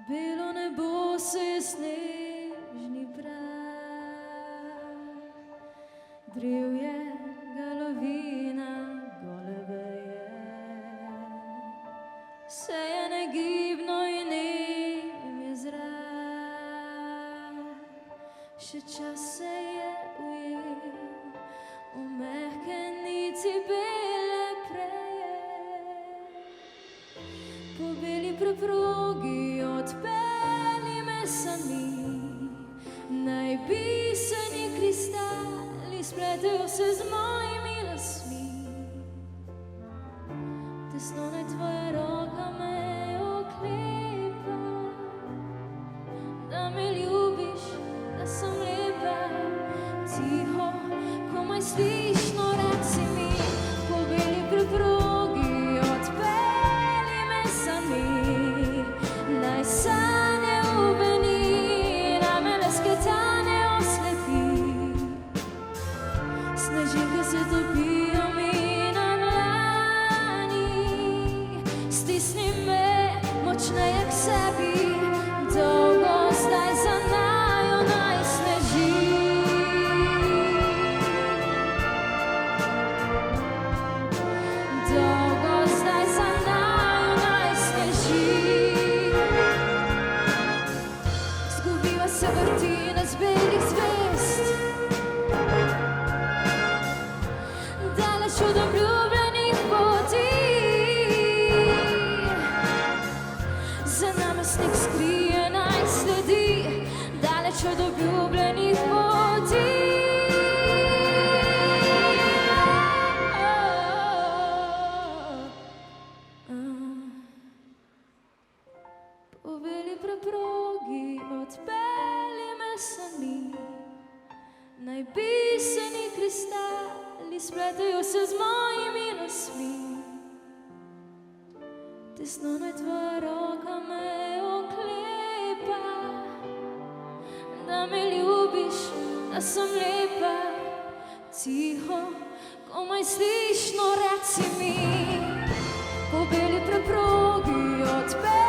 Belo nebo se je snežni prah, drevje galovina gole veje, vse je negibno in nem je zrak. Še čas se je ujel v mehke nici bele preje, po beli preprogi odpelji me sami, naj biseni kristali spletejo se z mojimi lasmi. Tesno naj tvoja roka me oklepa, da me ljubiš, da sem lepa. Tiho, komaj slišno reci mi, po beli preprogi odpelji me sami, naj sanje ubeni, na me lesketane oslepi. Snežinke se topijo mi na dlani, stisni me močneje k sebi, dolgo zdaj za naju naj sneži. Dolgo zdaj za naju naj sneži. Zgubiva se vrtina z belih zvezd, daleč od obljubljenih poti. Za nami sneg skrije naj sledi, daleč od obljubljenih poti. Po beli preprogi odpelji me sami, naj biseni kristali spletejo se z mojimi lasmi. Tesno naj tvoja roka me oklepa, da me ljubiš, da sem lepa. Tiho, komaj slišno reci mi, po beli preprogi odpelji